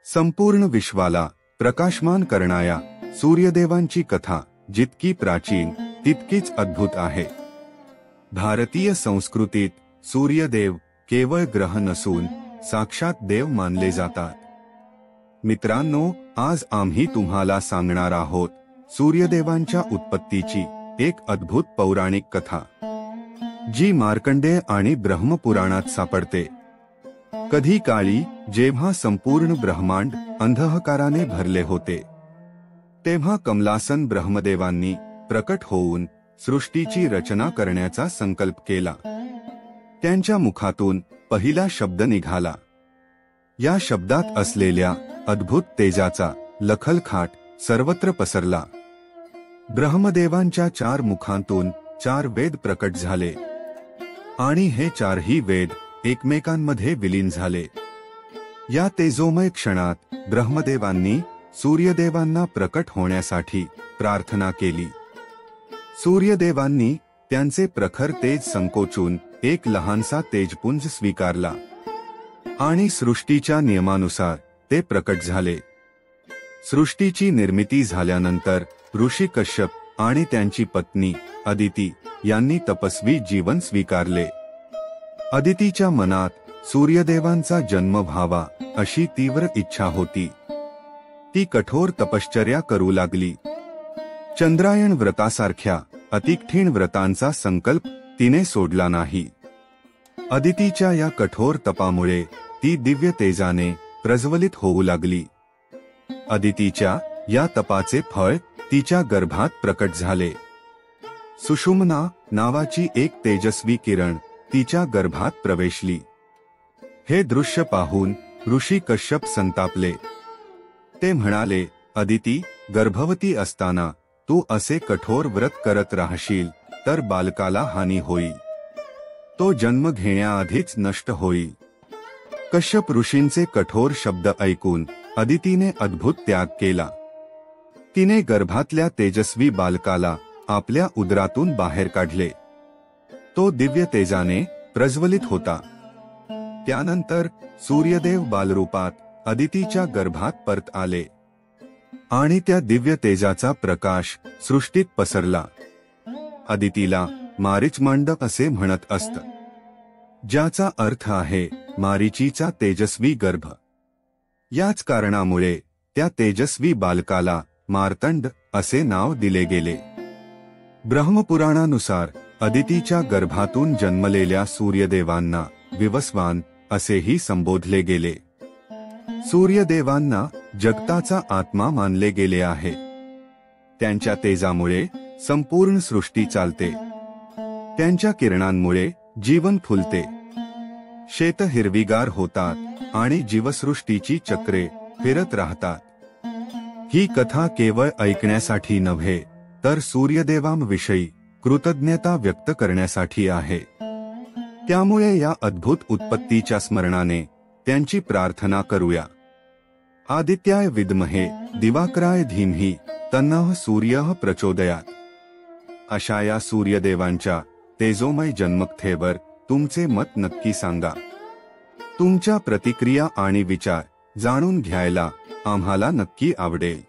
संपूर्ण विश्वाला प्रकाशमान करणाऱ्या सूर्यदेवांची कथा जितकी प्राचीन तितकीच अद्भुत आहे। भारतीय संस्कृतीत सूर्यदेव केवळ ग्रह नसून साक्षात देव मानले जातात। मित्रांनो, आज आम्ही तुम्हाला सांगणार आहोत सूर्यदेवांच्या उत्पत्तीची एक अद्भुत पौराणिक कथा, जी मार्कंडेय आणि ब्रह्मपुराणात सापडते। कधी काळी जेव्हा संपूर्ण ब्रह्मांड अंधकाराने भरले होते, तेव्हा कमलासन ब्रह्मदेवांनी प्रकट होऊन सृष्टीची रचना करण्याचा संकल्प केला। त्यांच्या मुखातून पहिला शब्द निघाला। या शब्दात असलेल्या अद्भुत तेजाचा लखलखाट सर्वत्र पसरला। ब्रह्मदेवांच्या 4 मुखांतून 4 वेद प्रकट झाले आणि हे 4ही वेद एकमेकांमध्ये विलीन झाले। या तेजोमय क्षणात ब्रह्मदेवांनी सूर्यदेवांना प्रकट होण्यासाठी प्रार्थना केली। सूर्यदेवांनी त्यांचे प्रखर तेज संकोचून एक लहानसा तेजपुंज स्वीकारला आणि सृष्टीच्या नियमानुसार ते प्रकट झाले। सृष्टीची निर्मिती झाल्यानंतर ऋषी कश्यप आणि त्यांची पत्नी अदिती यांनी तपस्वी जीवन स्वीकारले। अदितीच्या मनात सूर्यदेवांचा जन्म व्हावा अशी तीव्र इच्छा होती। ती कठोर तपश्चर्या करू लागली। चंद्रायण व्रतासारख्या अतिकठीण व्रतांचा संकल्प तिने सोडला नाही। अदितीच्या या कठोर तपामुळे ती दिव्य तेजाने प्रज्वलित होऊ लागली। अदितीच्या या तपाचे फळ तिच्या गर्भात प्रकट झाले। सुषुम्ना नावाची एक तेजस्वी किरण तिच्या गर्भात प्रवेशली। हे दृश्य पाहून ऋषी कश्यप संतापले। ते म्हणाले, अदिती, गर्भवती असताना तू असे कठोर व्रत करत राहशील तर बालकाला हानी होईल। तो जन्म घेण्याआधीच नष्ट होईल। कश्यप ऋषींचे कठोर शब्द ऐकून अदितीने अद्भुत त्याग केला। तिने गर्भातल्या तेजस्वी बालकाला आपल्या उदरातून बाहेर काढले। तो दिव्य तेजाने प्रज्वलित होता। त्यानंतर सूर्यदेव बालरूपात अदितीच्या गर्भात परत आले आणि त्या दिव्य तेजाचा प्रकाश सृष्टीत पसरला। अदितीला मारीचमांड असे म्हणत असत, ज्याचा अर्थ आहे मारीचीचा तेजस्वी गर्भ। याच कारणामुळे त्या तेजस्वी बालकाला मार्तंड असे नाव दिले गेले। ब्रह्मपुराणानुसार अदितीच्या गर्भातून जन्मलेल्या सूर्यदेवांना विवस्वान असेही संबोधले गेले। सूर्यदेवांना जगताचा आत्मा मानले गेले आहे। त्यांच्या तेजामुळे संपूर्ण सृष्टी चालते। त्यांच्या किरणांमुळे जीवन फुलते, शेत हिरवीगार होतात आणि जीवसृष्टीची चक्रे फिरत राहतात। ही कथा केवळ ऐकण्यासाठी नव्हे तर सूर्यदेवांविषयी कृतज्ञता व्यक्त करण्यासाठी आहे। त्यामुळे या अद्भुत उत्पत्तीच्या स्मरणाने त्यांची प्रार्थना करूया। आदित्याय विद्महे दिवाकराय धीमहि तन्नः सूर्यः प्रचोदयात्। अशा या सूर्यदेवांच्या तेजोमय जन्मकथेवर तुमचे मत नक्की सांगा। तुमच्या प्रतिक्रिया आणि विचार जाणून घ्यायला आम्हाला नक्की आवडेल।